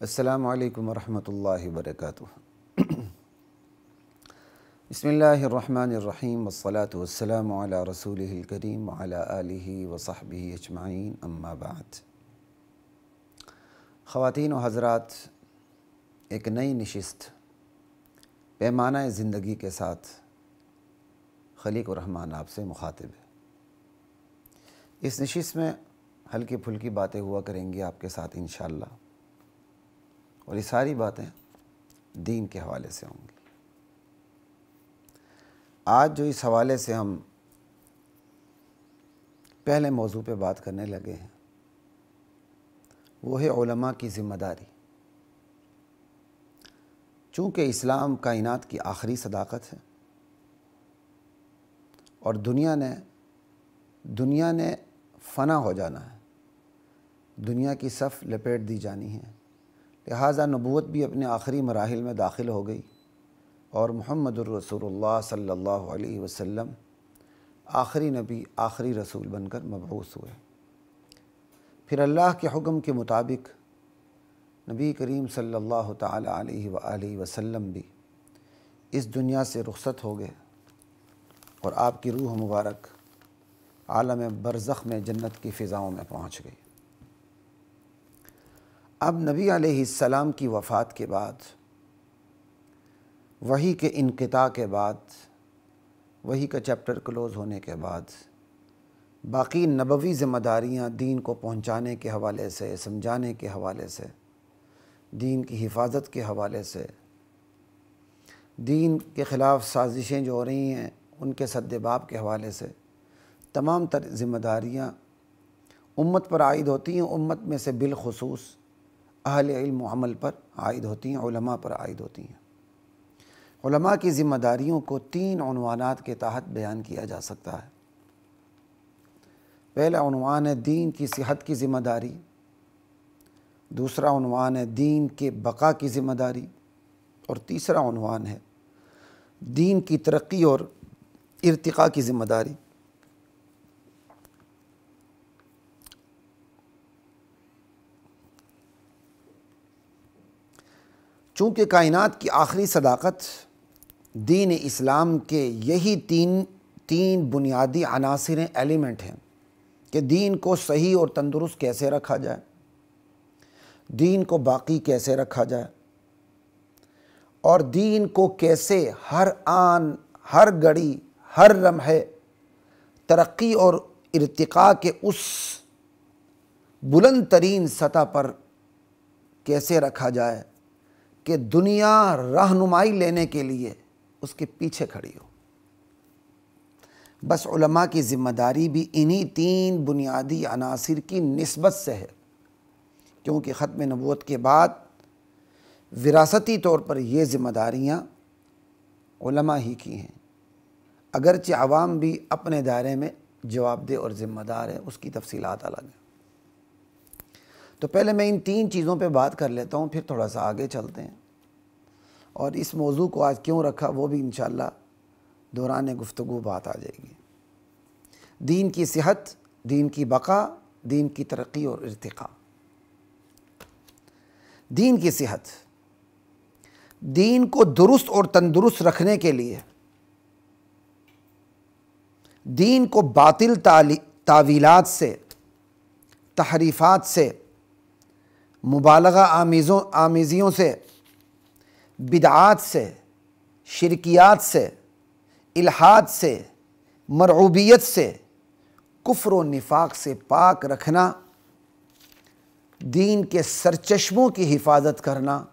السلام علیکم ورحمۃ اللہ وبرکاتہ۔ بسم اللہ الرحمن الرحیم والصلاة والسلام علی رسولہ الکریم وعلی آلہ وصحبہ اجمعین، اما بعد۔ خواتین و حضرات، ایک نئی نشست پیمانہ زندگی کے ساتھ خلیق الرحمن آپ سے مخاطب ہے۔ اس نشست میں ہلکی پھلکی باتیں ہوا کریں گی آپ کے ساتھ انشاءاللہ، اور یہ ساری باتیں دین کے حوالے سے ہوں گی۔ آج جو اس حوالے سے ہم پہلے موضوع پہ بات کرنے لگے ہیں وہ ہے علماء کی ذمہ داری۔ چونکہ اسلام کائنات کی آخری صداقت ہے اور دنیا نے فنا ہو جانا ہے، دنیا کی صف لپیٹ دی جانی ہے، لہٰذا نبوت بھی اپنے آخری مراحل میں داخل ہو گئی اور محمد الرسول اللہ صلی اللہ علیہ وسلم آخری نبی، آخری رسول بن کر مبعوث ہوئے۔ پھر اللہ کے حکم کے مطابق نبی کریم صلی اللہ تعالی علیہ وآلہ وسلم بھی اس دنیا سے رخصت ہو گئے اور آپ کی روح مبارک عالم برزخ میں جنت کی فضاؤں میں پہنچ گئی۔ اب نبی علیہ السلام کی وفات کے بعد، وحی کے انقطاع کے بعد، وحی کا چیپٹر کلوز ہونے کے بعد، باقی نبوی ذمہ داریاں دین کو پہنچانے کے حوالے سے، سمجھانے کے حوالے سے، دین کی حفاظت کے حوالے سے، دین کے خلاف سازشیں جو ہو رہی ہیں ان کے سدباب کے حوالے سے، تمام تر ذمہ داریاں امت پر عائد ہوتی ہیں۔ امت میں سے بالخصوص اہل علم و عمل پر عائد ہوتی ہیں، علماء پر عائد ہوتی ہیں۔ علماء کی ذمہ داریوں کو 3 عنوانات کے تحت بیان کیا جا سکتا ہے۔ پہلا عنوان ہے دین کی صحت کی ذمہ داری، دوسرا عنوان ہے دین کے بقا کی ذمہ داری، اور تیسرا عنوان ہے دین کی ترقی اور ارتقاء کی ذمہ داری۔ چونکہ کائنات کی آخری صداقت دین اسلام کے یہی تین بنیادی عناصر ایلیمنٹ ہیں کہ دین کو صحیح اور تندرست کیسے رکھا جائے، دین کو باقی کیسے رکھا جائے، اور دین کو کیسے ہر آن، ہر گھڑی، ہر لمحے ترقی اور ارتقاء کے اس بلند ترین سطح پر کیسے رکھا جائے کہ دنیا رہنمائی لینے کے لیے اس کے پیچھے کھڑی ہو۔ بس علماء کی ذمہ داری بھی انہی 3 بنیادی عناصر کی نسبت سے ہے، کیونکہ ختم نبوت کے بعد وراثتی طور پر یہ ذمہ داریاں علماء ہی کی ہیں، اگرچہ عوام بھی اپنے دائرے میں جواب دہ اور ذمہ دار ہے، اس کی تفصیلات الگ ہیں۔ تو پہلے میں ان 3 چیزوں پہ بات کر لیتا ہوں، پھر تھوڑا سا آگے چلتے ہیں، اور اس موضوع کو آج کیوں رکھا وہ بھی انشاءاللہ دوران گفتگو بات آ جائے گی۔ دین کی صحت، دین کی بقا، دین کی ترقی اور ارتقاء۔ دین کی صحت، دین کو درست اور تندرست رکھنے کے لیے دین کو باطل تعویلات سے، تحریفات سے، مبالغہ آمیزیوں سے، بدعات سے، شرکیات سے، الحاد سے، مرعوبیت سے، کفر و نفاق سے پاک رکھنا، دین کے سرچشموں کی حفاظت کرنا،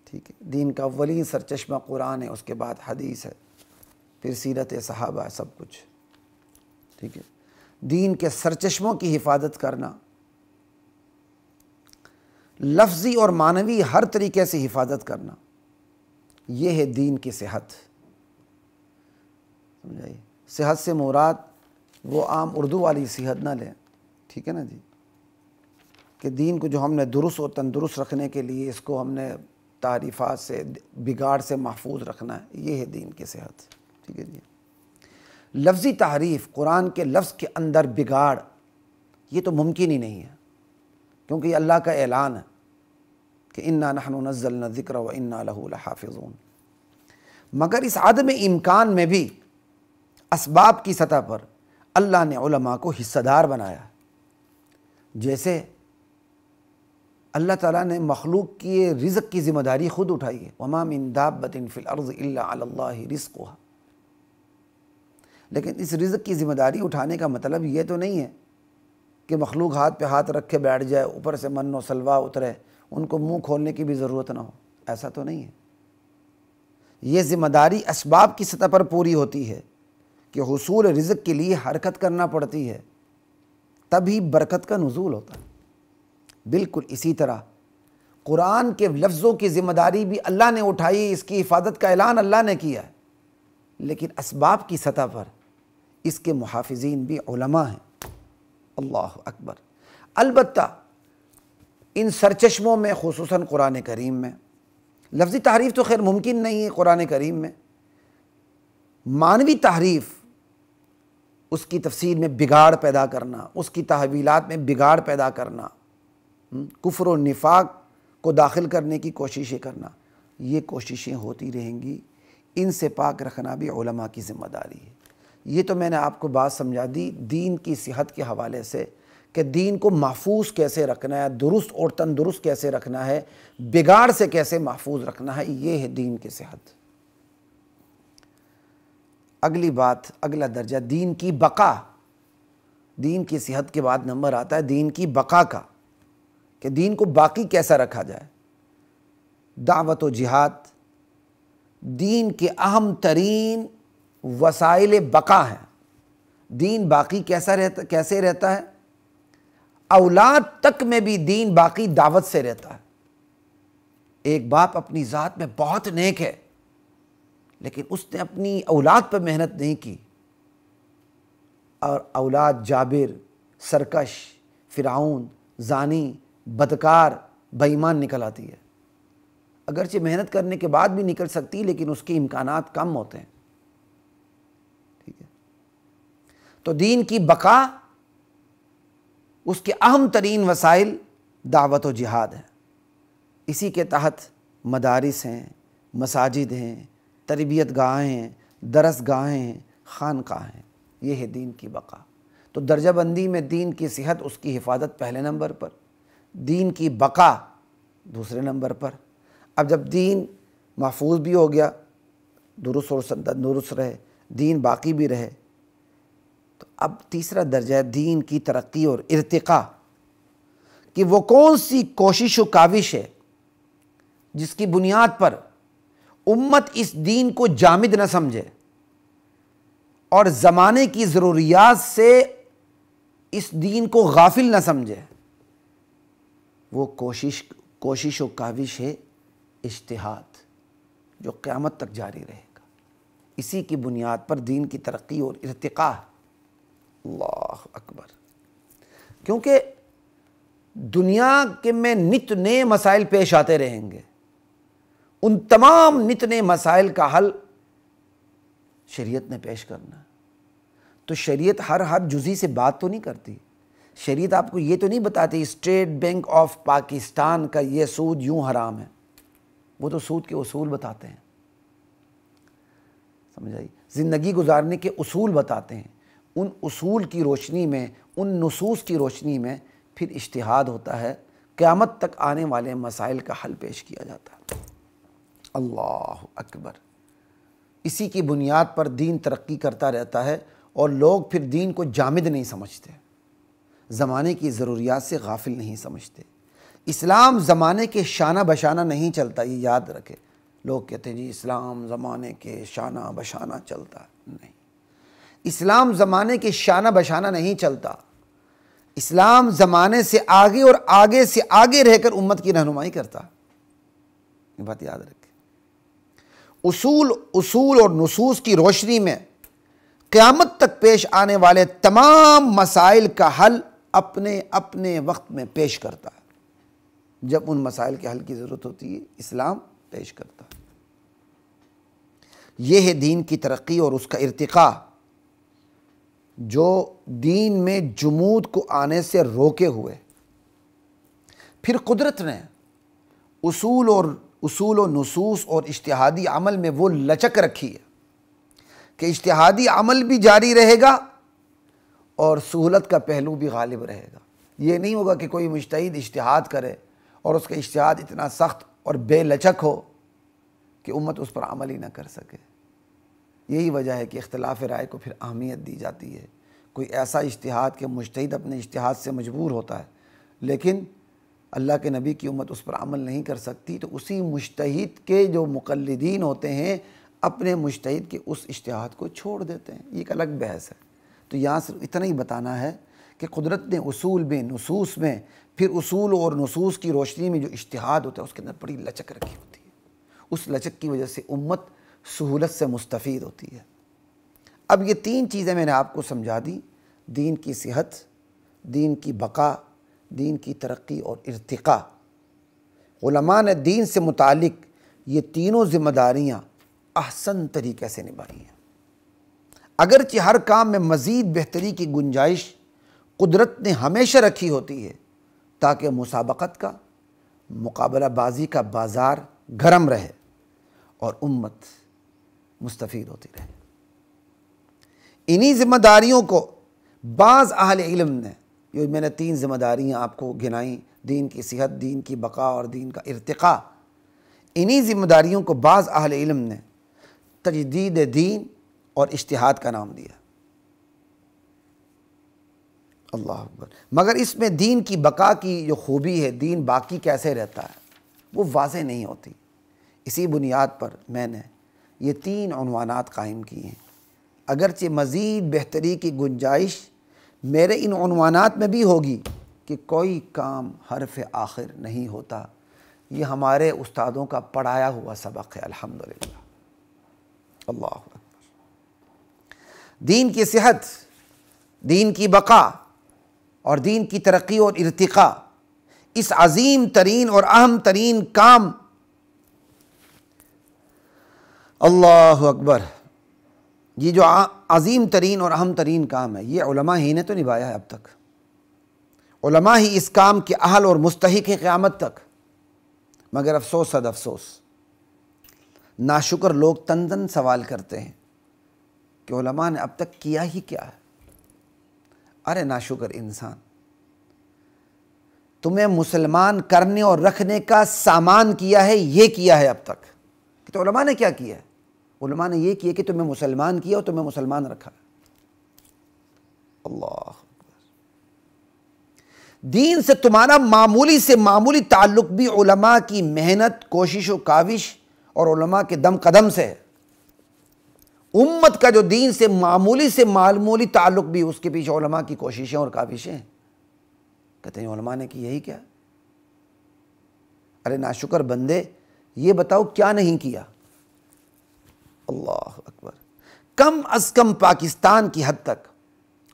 ٹھیک ہے۔ دین کا اولین سرچشمہ قرآن ہے، اس کے بعد حدیث ہے، پھر سیرت صحابہ ہے، سب کچھ ٹھیک ہے۔ دین کے سرچشموں کی حفاظت کرنا، لفظی اور معنوی ہر طریقے سے حفاظت کرنا، یہ ہے دین کی صحت۔ سمجھائیے، صحت سے مراد وہ عام اردو والی صحت نہ لیں، ٹھیک ہے نا جی، کہ دین کو جو ہم نے درست اور تندرست رکھنے کے لیے اس کو ہم نے تعریفات سے، بگاڑ سے محفوظ رکھنا ہے، یہ ہے دین کی صحت، ٹھیک ہے جی۔ لفظی تحریف، قرآن کے لفظ کے اندر بگاڑ، یہ تو ممکن ہی نہیں ہے، کیونکہ یہ اللہ کا اعلان ہے کہ انا نحن نزلنا الذکر و انا لہ لحافظون، مگر اس عدم امکان میں بھی اسباب کی سطح پر اللہ نے علماء کو حصہ دار بنایا۔ جیسے اللہ تعالیٰ نے مخلوق کی رزق کی ذمہ داری خود اٹھائی ہے، وما من دابۃ فی الارض الا علی اللہ رزقها، لیکن اس رزق کی ذمہ داری اٹھانے کا مطلب یہ تو نہیں ہے کہ مخلوق ہاتھ پہ ہاتھ رکھ کے بیٹھ جائے، اوپر سے من و سلوا اترے، ان کو منہ کھولنے کی بھی ضرورت نہ ہو، ایسا تو نہیں ہے۔ یہ ذمہ داری اسباب کی سطح پر پوری ہوتی ہے کہ حصول رزق کے لیے حرکت کرنا پڑتی ہے، تبھی برکت کا نزول ہوتا ہے۔ بالکل اسی طرح قرآن کے لفظوں کی ذمہ داری بھی اللہ نے اٹھائی، اس کی حفاظت کا اعلان اللہ نے کیا ہے، لیکن اسباب کی سطح پر اس کے محافظین بھی علماء ہیں۔ اللہ اکبر۔ البتہ ان سرچشموں میں، خصوصاً قرآن کریم میں، لفظی تحریف تو خیر ممکن نہیں ہے قرآن کریم میں، معنوی تحریف، اس کی تفسیر میں بگاڑ پیدا کرنا، اس کی تحویلات میں بگاڑ پیدا کرنا، کفر و نفاق کو داخل کرنے کی کوششیں کرنا، یہ کوششیں ہوتی رہیں گی۔ ان سے پاک رکھنا بھی علماء کی ذمہ داری ہے۔ یہ تو میں نے آپ کو بات سمجھا دی دین کی صحت کے حوالے سے، کہ دین کو محفوظ کیسے رکھنا ہے، درست اور تندرست کیسے رکھنا ہے، بگاڑ سے کیسے محفوظ رکھنا ہے، یہ ہے دین کی صحت۔ اگلی بات، اگلا درجہ دین کی بقا۔ دین کی صحت کے بعد نمبر آتا ہے دین کی بقا کا، کہ دین کو باقی کیسا رکھا جائے۔ دعوت و جہاد دین کے اہم ترین وسائل بقا ہیں۔ دین باقی کیسے رہتا ہے؟ اولاد تک میں بھی دین باقی دعوت سے رہتا ہے۔ ایک باپ اپنی ذات میں بہت نیک ہے، لیکن اس نے اپنی اولاد پر محنت نہیں کی، اور اولاد جابر، سرکش، فرعون، زانی، بدکار، بے ایمان نکل آتی ہے۔ اگرچہ محنت کرنے کے بعد بھی نکل سکتی، لیکن اس کے امکانات کم ہوتے ہیں۔ ٹھیک ہے، تو دین کی بقا اس کے اہم ترین وسائل دعوت و جہاد ہیں۔ اسی کے تحت مدارس ہیں، مساجد ہیں، تربیت گاہیں ہیں، درس گاہیں ہیں، خانقاہیں ہیں، یہ ہے دین کی بقا۔ تو درجہ بندی میں دین کی صحت، اس کی حفاظت پہلے نمبر پر، دین کی بقا دوسرے نمبر پر۔ اب جب دین محفوظ بھی ہو گیا، درست اور تندرست رہے، دین باقی بھی رہے، تو اب تیسرا درجہ ہے دین کی ترقی اور ارتقاء، کہ وہ کون سی کوشش و کاوش ہے جس کی بنیاد پر امت اس دین کو جامد نہ سمجھے اور زمانے کی ضروریات سے اس دین کو غافل نہ سمجھے۔ وہ کوشش و کاوش ہے اجتہاد، جو قیامت تک جاری رہے گا۔ اسی کی بنیاد پر دین کی ترقی اور ارتقاء۔ اللہ اکبر۔ کیونکہ دنیا کے میں نت نئے مسائل پیش آتے رہیں گے، ان تمام نت نئے مسائل کا حل شریعت نے پیش کرنا ہے۔ تو شریعت ہر جزئی سے بات تو نہیں کرتی۔ شریعت آپ کو یہ تو نہیں بتاتی اسٹیٹ بینک آف پاکستان کا یہ سود یوں حرام ہے، وہ تو سود کے اصول بتاتے ہیں، سمجھ آئی؟ زندگی گزارنے کے اصول بتاتے ہیں، ان اصول کی روشنی میں، ان نصوص کی روشنی میں پھر اجتہاد ہوتا ہے، قیامت تک آنے والے مسائل کا حل پیش کیا جاتا ہے۔ اللہ اکبر۔ اسی کی بنیاد پر دین ترقی کرتا رہتا ہے، اور لوگ پھر دین کو جامد نہیں سمجھتے، زمانے کی ضروریات سے غافل نہیں سمجھتے۔ اسلام زمانے کے شانہ بشانہ نہیں چلتا، یہ یاد رکھے۔ لوگ کہتے ہیں جی اسلام زمانے کے شانہ بشانہ چلتا ہے، نہیں، اسلام زمانے کے شانہ بشانہ نہیں چلتا۔ اسلام زمانے سے آگے اور آگے سے آگے رہ کر امت کی رہنمائی کرتا، یہ بات یاد رکھے۔ اصول اور نصوص کی روشنی میں قیامت تک پیش آنے والے تمام مسائل کا حل اپنے اپنے وقت میں پیش کرتا ہے۔ جب ان مسائل کے حل کی ضرورت ہوتی ہے، اسلام پیش کرتا ہے۔ یہ ہے دین کی ترقی اور اس کا ارتقاء، جو دین میں جمود کو آنے سے روکے ہوئے۔ پھر قدرت نے اصول و نصوص اور اجتہادی عمل میں وہ لچک رکھی ہے کہ اجتہادی عمل بھی جاری رہے گا اور سہولت کا پہلو بھی غالب رہے گا۔ یہ نہیں ہوگا کہ کوئی مجتہد اجتہاد کرے اور اس کا اجتہاد اتنا سخت اور بے لچک ہو کہ امت اس پر عمل ہی نہ کر سکے۔ یہی وجہ ہے کہ اختلاف رائے کو پھر اہمیت دی جاتی ہے۔ کوئی ایسا اجتہاد کہ مجتہد اپنے اجتہاد سے مجبور ہوتا ہے لیکن اللہ کے نبی کی امت اس پر عمل نہیں کر سکتی، تو اسی مجتہد کے جو مقلدین ہوتے ہیں اپنے مجتہد کے اس اجتہاد کو چھوڑ دیتے ہیں۔ یہ ایک الگ بحث ہے۔ تو یہاں صرف اتنا ہی بتانا ہے کہ قدرت نے اصول میں، نصوص میں، پھر اصول اور نصوص کی روشنی میں جو اجتہاد ہوتا ہے اس کے اندر بڑی لچک رکھی ہوتی ہے۔ اس لچک کی وجہ سے امت سہولت سے مستفید ہوتی ہے۔ اب یہ تین چیزیں میں نے آپ کو سمجھا دی، دین کی صحت، دین کی بقا، دین کی ترقی اور ارتقاء۔ علماء نے دین سے متعلق یہ تینوں ذمہ داریاں احسن طریقے سے نبھائی ہیں۔ اگرچہ ہر کام میں مزید بہتری کی گنجائش قدرت نے ہمیشہ رکھی ہوتی ہے تاکہ مسابقت کا، مقابلہ بازی کا بازار گرم رہے اور امت مستفید ہوتی رہے۔ انہی ذمہ داریوں کو بعض اہل علم نے، یہ میں نے تین ذمہ داریاں آپ کو گنائیں، دین کی صحت، دین کی بقا اور دین کا ارتقاء، انہی ذمہ داریوں کو بعض اہل علم نے تجدید دین اور اجتہاد کا نام دیا۔ اللہ اکبر۔ مگر اس میں دین کی بقا کی جو خوبی ہے، دین باقی کیسے رہتا ہے، وہ واضح نہیں ہوتی۔ اسی بنیاد پر میں نے یہ تین عنوانات قائم کی ہیں۔ اگرچہ مزید بہتری کی گنجائش میرے ان عنوانات میں بھی ہوگی کہ کوئی کام حرف آخر نہیں ہوتا، یہ ہمارے استادوں کا پڑھایا ہوا سبق ہے، الحمدللہ۔ اللہ اکبر۔ دین کی صحت، دین کی بقا اور دین کی ترقی اور ارتقاء، اس عظیم ترین اور اہم ترین کام، اللہ اکبر، یہ جو عظیم ترین اور اہم ترین کام ہے، یہ علماء ہی نے تو نبھایا ہے اب تک۔ علماء ہی اس کام کے اہل اور مستحق ہیں قیامت تک۔ مگر افسوس صد افسوس، ناشکر لوگ تن تن سوال کرتے ہیں کہ علماء نے اب تک کیا ہی کیا ہے۔ ارے ناشکر انسان، تمہیں مسلمان کرنے اور رکھنے کا سامان کیا ہے، یہ کیا ہے اب تک۔ تو علماء نے کیا کیا ہے؟ علماء نے یہ کیا کہ تمہیں مسلمان کیا اور تمہیں مسلمان رکھا۔ اللہ اکبر۔ دین سے تمہارا معمولی سے معمولی تعلق بھی علماء کی محنت، کوشش و کاوش اور علماء کے دم قدم سے ہے۔ امت کا جو دین سے معمولی تعلق بھی اس کے پیچھے علماء کی کوششیں اور کاوشیں ہیں۔ کہتے ہیں علماء نے کی یہی کیا؟ ارے ناشکر بندے، یہ بتاؤ کیا نہیں کیا؟ اللہ اکبر۔ کم از کم پاکستان کی حد تک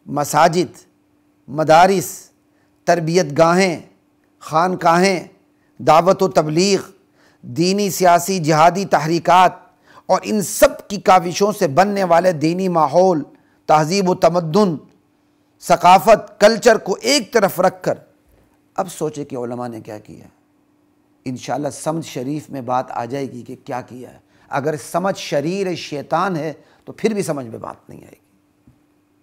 مساجد، مدارس، تربیت گاہیں، خانقاہیں، دعوت و تبلیغ، دینی، سیاسی، جہادی تحریکات اور ان سب کی کاوشوں سے بننے والے دینی ماحول، تہذیب و تمدن، ثقافت، کلچر کو ایک طرف رکھ کر اب سوچے کہ علماء نے کیا کیا ہے۔ انشاءاللہ سمجھ شریف میں بات آ جائے گی کہ کیا کیا ہے۔ اگر سمجھ شریر شیطان ہے تو پھر بھی سمجھ میں بات نہیں آئے گی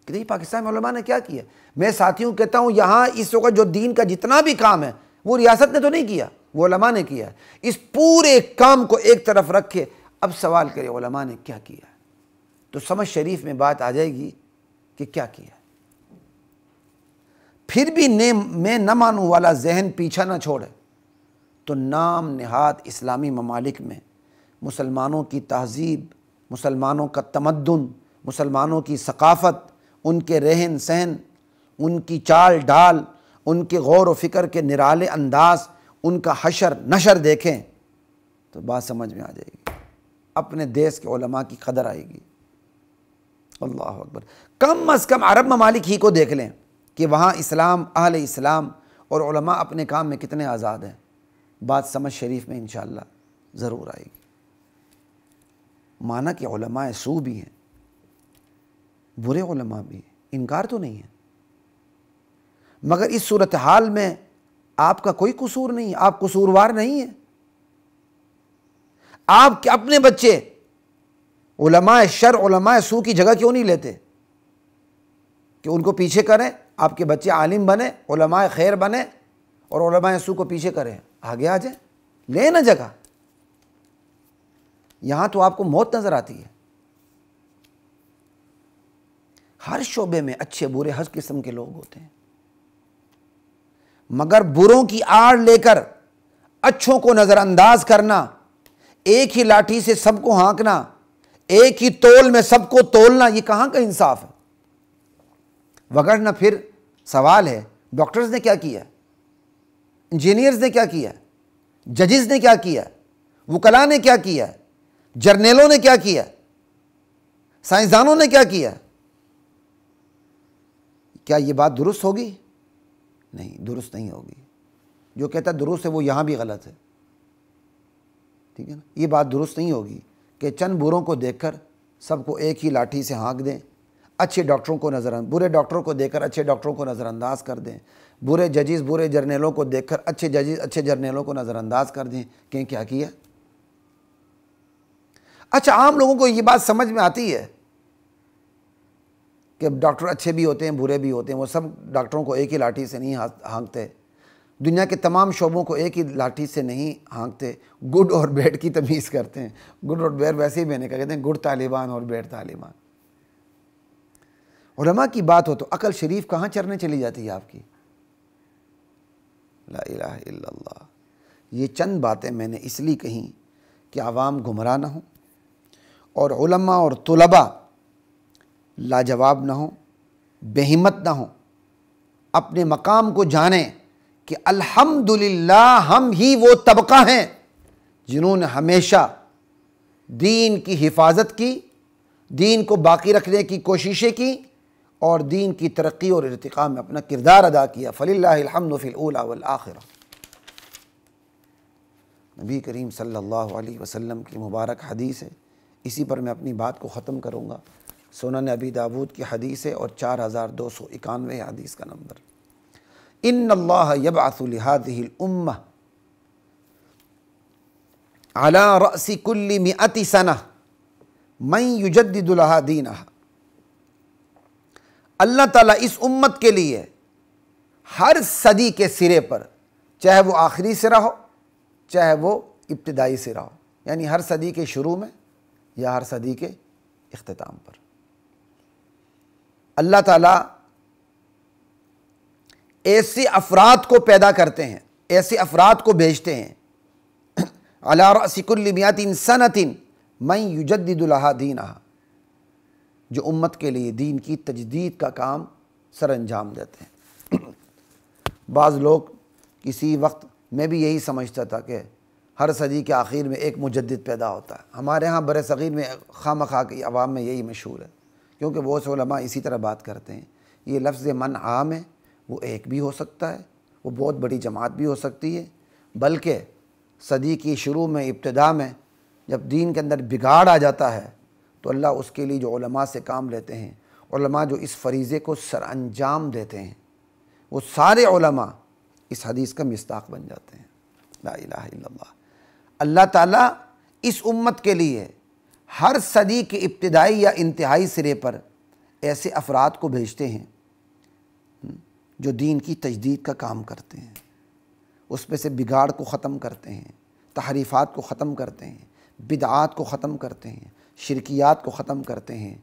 کہ نہیں پاکستان میں علماء نے کیا کیا۔ میں ساتھیوں کہتا ہوں یہاں اس وقت جو دین کا جتنا بھی کام ہے وہ ریاست نے تو نہیں کیا، وہ علماء نے کیا ہے۔ اس پورے کام کو ایک طرف رکھے اب سوال کرے علماء نے کیا کیا ہے، تو سمجھ شریف میں بات آ جائے گی کہ کیا کیا۔ پھر بھی میں نہ مانوں والا ذہن پیچھا نہ چھوڑے تو نام نہاد اسلامی ممالک میں مسلمانوں کی تہذیب، مسلمانوں کا تمدن، مسلمانوں کی ثقافت، ان کے رہن سہن، ان کی چال ڈال، ان کے غور و فکر کے نرالے انداز، ان کا حشر نشر دیکھیں تو بات سمجھ میں آ جائے گی، اپنے دیس کے علماء کی قدر آئے گی۔ اللہ اکبر۔ کم از کم عرب ممالک ہی کو دیکھ لیں کہ وہاں اسلام، اہل اسلام اور علماء اپنے کام میں کتنے آزاد ہیں، بات سمجھ شریف میں انشاءاللہ ضرور آئے گی۔ مانا کہ علماء سو بھی ہیں، برے علماء بھی ہیں، انکار تو نہیں ہے، مگر اس صورتحال میں آپ کا کوئی قصور نہیں، آپ قصوروار نہیں ہیں۔ آپ کے اپنے بچے علماء شر علماء سو کی جگہ کیوں نہیں لیتے کہ ان کو پیچھے کریں؟ آپ کے بچے عالم بنے، علماء خیر بنے، اور علماء سو کو پیچھے کریں، آگے آ جائیں، لیں نا جگہ۔ یہاں تو آپ کو موت نظر آتی ہے۔ ہر شعبے میں اچھے برے ہر قسم کے لوگ ہوتے ہیں، مگر بروں کی آڑ لے کر اچھوں کو نظر انداز کرنا، ایک ہی لاٹھی سے سب کو ہانکنا، ایک ہی تول میں سب کو تولنا، یہ کہاں کا انصاف ہے؟ وگرنہ پھر سوال ہے، ڈاکٹرز نے کیا کیا، انجینئرز نے کیا کیا، ججز نے کیا کیا، وکلاء نے کیا کیا، جرنیلوں نے کیا کیا، سائنسدانوں نے کیا کیا؟ کیا یہ بات درست ہوگی؟ نہیں، درست نہیں ہوگی۔ جو کہتا ہے درست ہے وہ یہاں بھی غلط ہے، ٹھیک ہے نا؟ یہ بات درست نہیں ہوگی کہ چند بروں کو دیکھ کر سب کو ایک ہی لاٹھی سے ہانک دیں، اچھے ڈاکٹروں کو برے ڈاکٹروں کو دیکھ کر اچھے ڈاکٹروں کو نظر انداز کر دیں، برے ججز برے جرنیلوں کو دیکھ کر اچھے ججز اچھے جرنیلوں کو نظر انداز کر دیں کہ کیا کیا؟ اچھا، عام لوگوں کو یہ بات سمجھ میں آتی ہے کہ ڈاکٹر اچھے بھی ہوتے ہیں برے بھی ہوتے ہیں، وہ سب ڈاکٹروں کو ایک ہی لاٹھی سے نہیں ہانکتے، دنیا کے تمام شعبوں کو ایک ہی لاٹھی سے نہیں ہانکتے، گڈ اور بیڈ کی تمیز کرتے ہیں۔ گڈ اور بیڈ ویسے ہی میں نے کہا، کہتے ہیں گڈ طالبان اور بیڈ طالبان۔ علماء کی بات ہو تو عقل شریف کہاں چرنے چلی جاتی ہے آپ کی؟ لا الہ الا اللہ۔ یہ چند باتیں میں نے اس لیے کہیں کہ عوام گمراہ نہ ہوں اور علماء اور طلباء لاجواب نہ ہوں، بے ہمت نہ ہوں، اپنے مقام کو جانیں کہ الحمدللہ ہم ہی وہ طبقہ ہیں جنہوں نے ہمیشہ دین کی حفاظت کی، دین کو باقی رکھنے کی کوششیں کی، اور دین کی ترقی اور ارتقاء میں اپنا کردار ادا کیا۔ فللہ الحمد فی الاولی والآخرہ۔ نبی کریم صلی اللہ علیہ وسلم کی مبارک حدیث ہے، اسی پر میں اپنی بات کو ختم کروں گا۔ سنن ابی داود کی حدیث ہے اور 4291 حدیث کا نمبر۔ ان اللہ یبعث لہذہ الامہ علی رأس کل 100 سنہ من یجدد لہا دینہا۔ اللہ تعالیٰ اس امت کے لیے ہر صدی کے سرے پر، چاہے وہ آخری سرا ہو چاہے وہ ابتدائی سرا ہو، یعنی ہر صدی کے شروع میں یا ہر صدی کے اختتام پر، اللہ تعالیٰ ایسے افراد کو پیدا کرتے ہیں، ایسے افراد کو بھیجتے ہیں علی رأس کل 100 سنۃ من یجدد لہا دینہا، جو امت کے لیے دین کی تجدید کا کام سر انجام دیتے ہیں۔ بعض لوگ کسی وقت میں بھی یہی سمجھتا تھا کہ ہر صدی کے آخر میں ایک مجدد پیدا ہوتا ہے۔ ہمارے ہاں بر صغیر میں خواہ کی عوام میں یہی مشہور ہے، کیونکہ وہ علماء اسی طرح بات کرتے ہیں۔ یہ لفظ من عام ہے، وہ ایک بھی ہو سکتا ہے، وہ بہت بڑی جماعت بھی ہو سکتی ہے، بلکہ صدی کی شروع میں ابتدا میں جب دین کے اندر بگاڑ آ جاتا ہے تو اللہ اس کے لیے جو علماء سے کام لیتے ہیں، علماء جو اس فریضے کو سر انجام دیتے ہیں، وہ سارے علماء اس حدیث کا مصداق بن جاتے ہیں۔ لا الہ الا اللہ۔ اللہ تعالیٰ اس امت کے لیے ہر صدی کے ابتدائی یا انتہائی سرے پر ایسے افراد کو بھیجتے ہیں جو دین کی تجدید کا کام کرتے ہیں، اس میں سے بگاڑ کو ختم کرتے ہیں، تحریفات کو ختم کرتے ہیں، بدعات کو ختم کرتے ہیں، شرکیات کو ختم کرتے ہیں،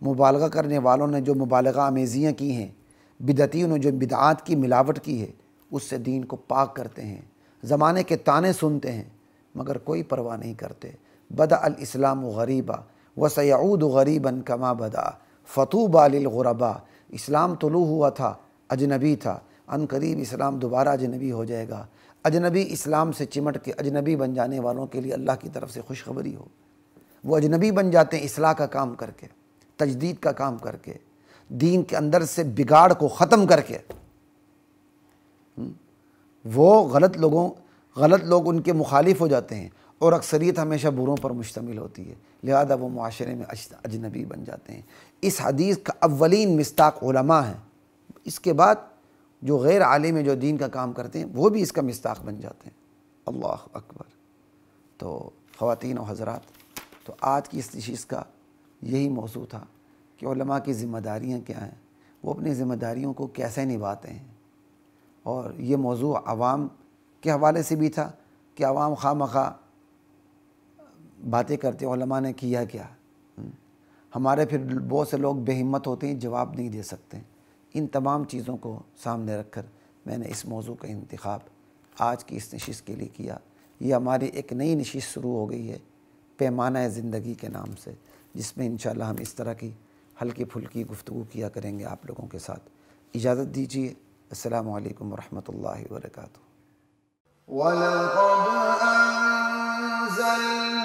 مبالغہ کرنے والوں نے جو مبالغہ آمیزیاں کی ہیں، بدعتیوں نے جو بدعات کی ملاوٹ کی ہے، اس سے دین کو پاک کرتے ہیں۔ زمانے کے طعنے سنتے ہیں مگر کوئی پرواہ نہیں کرتے۔ بدأ الاسلام غریبا وسیعود غریبا کما بدأ فطوبى للغرباء۔ اسلام طلوع ہوا تھا، اجنبی تھا، ان قریب اسلام دوبارہ اجنبی ہو جائے گا۔ اجنبی اسلام سے چمٹ کے اجنبی بن جانے والوں کے لیے اللہ کی طرف سے خوشخبری ہو۔ وہ اجنبی بن جاتے ہیں اصلاح کا کام کر کے، تجدید کا کام کر کے، دین کے اندر سے بگاڑ کو ختم کر کے۔ وہ غلط لوگ ان کے مخالف ہو جاتے ہیں، اور اکثریت ہمیشہ بروں پر مشتمل ہوتی ہے، لہذا وہ معاشرے میں اجنبی بن جاتے ہیں۔ اس حدیث کا اولین مصداق علماء ہیں، اس کے بعد جو غیر عالم جو دین کا کام کرتے ہیں وہ بھی اس کا مصداق بن جاتے ہیں۔ اللہ اکبر۔ تو خواتین و حضرات، تو آج کی اس نشست کا یہی موضوع تھا کہ علماء کی ذمہ داریاں کیا ہیں، وہ اپنی ذمہ داریوں کو کیسے نبھاتے ہیں. اور یہ موضوع عوام کے حوالے سے بھی تھا کہ عوام خواہ مخواہ باتیں کرتے علماء نے کیا کیا. ہمارے پھر بہت سے لوگ بے ہمت ہوتے ہیں، جواب نہیں دے سکتے. ان تمام چیزوں کو سامنے رکھ کر میں نے اس موضوع کا انتخاب آج کی اس نشست کے لیے کیا. یہ ہماری ایک نئی نشست شروع ہو گئی ہے پیمانہ زندگی کے نام سے، جس میں انشاءاللہ ہم اس طرح کی ہلکی پھلکی گفتگو کیا کریں گے آپ لوگوں کے ساتھ. اجازت دیجیے. السلام علیکم ورحمۃ اللہ وبرکاتہ. وَلَقَدْ أَنزَلْنَا